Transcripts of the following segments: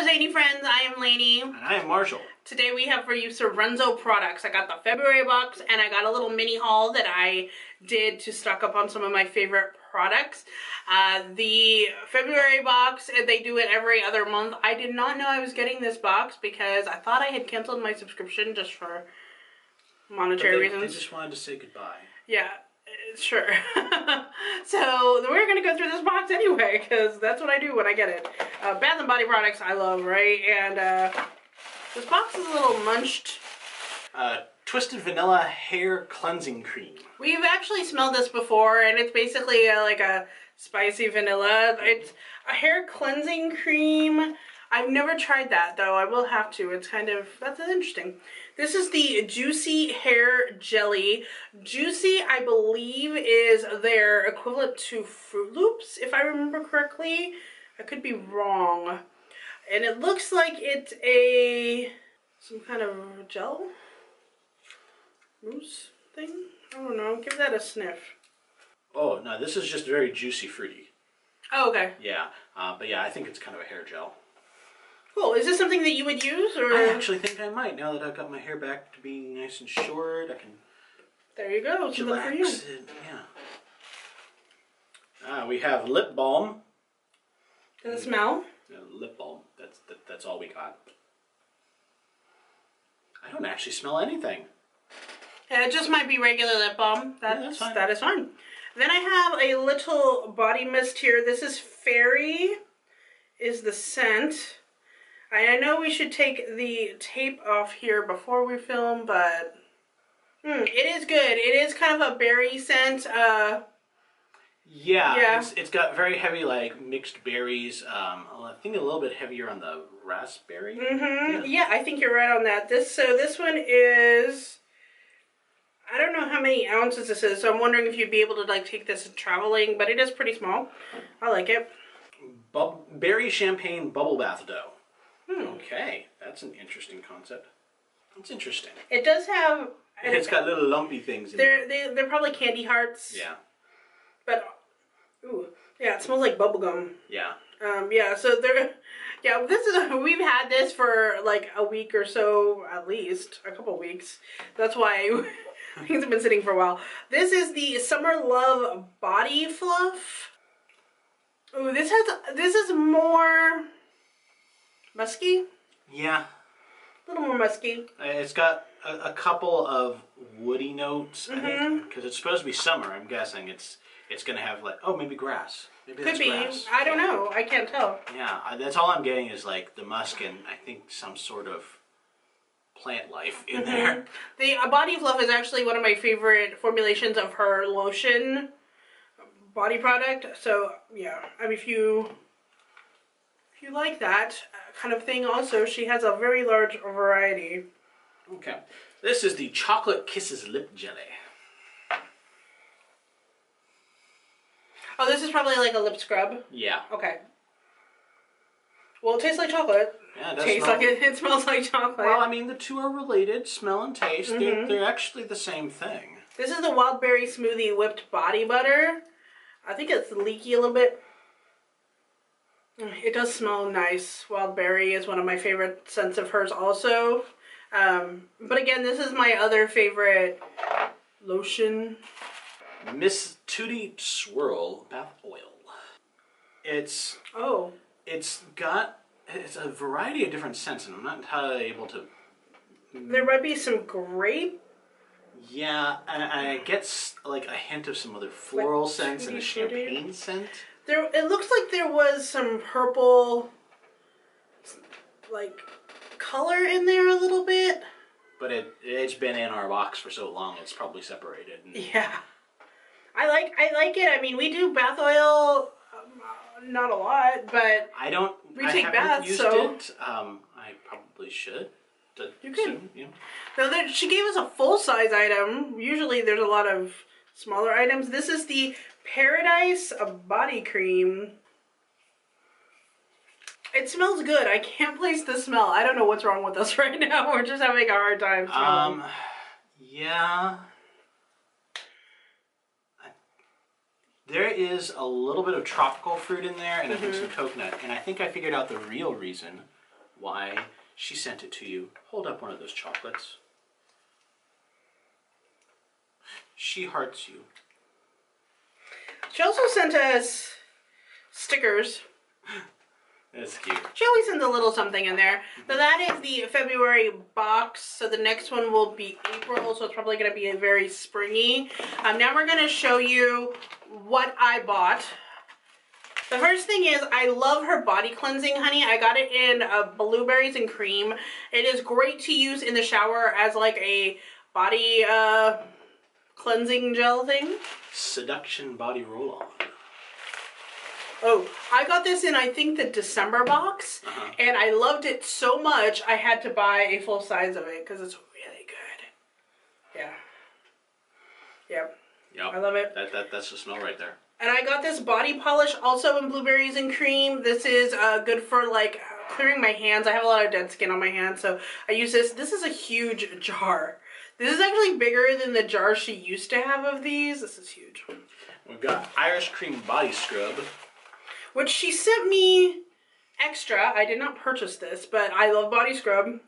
Zainey friends, I am Laney. And I am Marshall. Today we have for you Sarenzo products. I got the February box and I got a little mini haul that I did to stock up on some of my favorite products. The February box, they do it every other month. I did not know I was getting this box because I thought I had canceled my subscription just for monetary reasons. They just wanted to say goodbye. Yeah. Sure. So we're gonna go through this box anyway because that's what I do when I get it. Bath and Body products I love, right? And this box is a little munched. Twisted Vanilla Hair Cleansing Cream. We've actually smelled this before, and it's basically like a spicy vanilla. It's a hair cleansing cream. I've never tried that though. I will have to. It's kind of, that's interesting. This is the Juicy Hair Jelly. Juicy, I believe, is their equivalent to Fruit Loops, if I remember correctly. I could be wrong. And it looks like it's some kind of gel mousse thing. I don't know. Give that a sniff. Oh, no, this is just very juicy fruity. Oh, okay. Yeah, but yeah, I think it's kind of a hair gel. Cool. Is this something that you would use, or? I actually think I might. Now that I've got my hair back to being nice and short, I can. There you go. It's good for you. Yeah. We have lip balm. Does it smell? Lip balm. That's all we got. I don't actually smell anything. Yeah, it just might be regular lip balm. That's fine. That is fine. Then I have a little body mist here. This is Fairy, is the scent. I know we should take the tape off here before we film, but it is good. It is kind of a berry scent. Yeah. It's got very heavy, like, mixed berries. I think a little bit heavier on the raspberry. Yeah, I think you're right on that. This one is, I don't know how many ounces this is, so I'm wondering if you'd be able to like take this traveling, but it is pretty small. I like it. Berry champagne bubble bath dough. Okay, that's an interesting concept. It's interesting. It does have. And it's got little lumpy things in it. They're probably candy hearts. Yeah. But, ooh, yeah, it smells like bubble gum. Yeah. Yeah, so we've had this for like a week or so, at least a couple weeks. That's why things have been sitting for a while. This is the Summer Love Body Fluff. Ooh, this is more musky. Yeah. A little more musky. It's got a couple of woody notes, I think, because it's supposed to be summer. I'm guessing it's going to have like, oh, maybe grass. Maybe that's grass. I don't know. I can't tell. Yeah, that's all I'm getting is like the musk and I think some sort of plant life in there. The Body Fluff is actually one of my favorite formulations of her lotion body product. So yeah, I mean if you like that kind of thing, also she has a very large variety. Okay, this is the Chocolate Kisses Lip Jelly. Oh, this is probably like a lip scrub. Yeah. Okay. Well, it tastes like chocolate. Yeah, it does tastes like it. It smells like chocolate. Well, I mean, the two are related, smell and taste. They're actually the same thing. This is the Wild Berry Smoothie Whipped Body Butter. I think it's leaky a little bit. It does smell nice. Wild Berry is one of my favorite scents of hers also. But again, this is my other favorite lotion. Miss Tootie Swirl Bath Oil. It's a variety of different scents, and I'm not entirely able to. There might be some grape. Yeah, and I get like a hint of some other floral scents and a champagne scent. It looks like there was some purple, like, color in there a little bit. But it's been in our box for so long, it's probably separated. Yeah. I like it. I mean, we do bath oil, not a lot, but we take baths, used so it. I probably should. You can. Now she gave us a full-size item. Usually there's a lot of smaller items. This is the Paradise Body Cream. It smells good. I can't place the smell. I don't know what's wrong with us right now. We're just having a hard time smelling. Yeah. There is a little bit of tropical fruit in there, and I think some coconut. And I think I figured out the real reason why she sent it to you. Hold up one of those chocolates. She hearts you. She also sent us stickers. That's cute. She always sends a little something in there. So that is the February box. So the next one will be April. So it's probably going to be very springy. Now we're going to show you what I bought. The first thing is, I love her body cleansing honey. I got it in blueberries and cream. It is great to use in the shower as like a body cleansing gel thing. Seduction body roll-on. Oh, I got this in, I think, the December box, and I loved it so much, I had to buy a full size of it, because it's really good. Yeah. Yep. I love it. That's the smell right there. And I got this body polish also in blueberries and cream. This is good for, like, clearing my hands. I have a lot of dead skin on my hands, so I use this. This is a huge jar. This is actually bigger than the jar she used to have of these. This is huge. We've got Irish Cream Body Scrub. Which she sent me extra. I did not purchase this, but I love body scrub.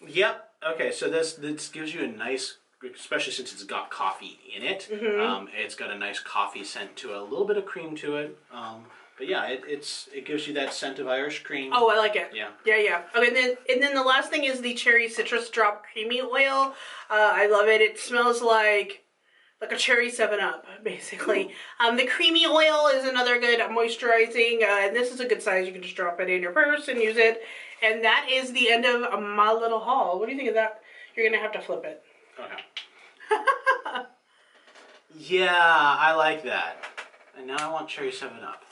Yep. Okay, so this gives you a nice, especially since it's got coffee in it. It's got a nice coffee scent to it, a little bit of cream to it. But yeah, it gives you that scent of Irish cream. Oh, I like it. Yeah. Yeah. Okay, and then the last thing is the cherry citrus drop creamy oil. I love it. It smells like a cherry 7-Up, basically. The creamy oil is another good moisturizing, and this is a good size. You can just drop it in your purse and use it. And that is the end of my little haul. What do you think of that? You're going to have to flip it. Okay. Yeah, I like that. And now I want cherry 7-Up.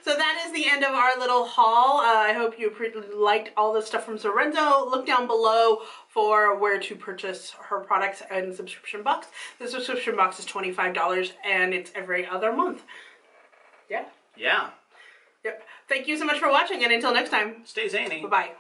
So that is the end of our little haul. I hope you liked all the stuff from Sarenzo. Look down below for where to purchase her products and subscription box. The subscription box is $25 and it's every other month. Yeah. Yeah. Yep. Thank you so much for watching, and until next time. Stay zany. Bye-bye.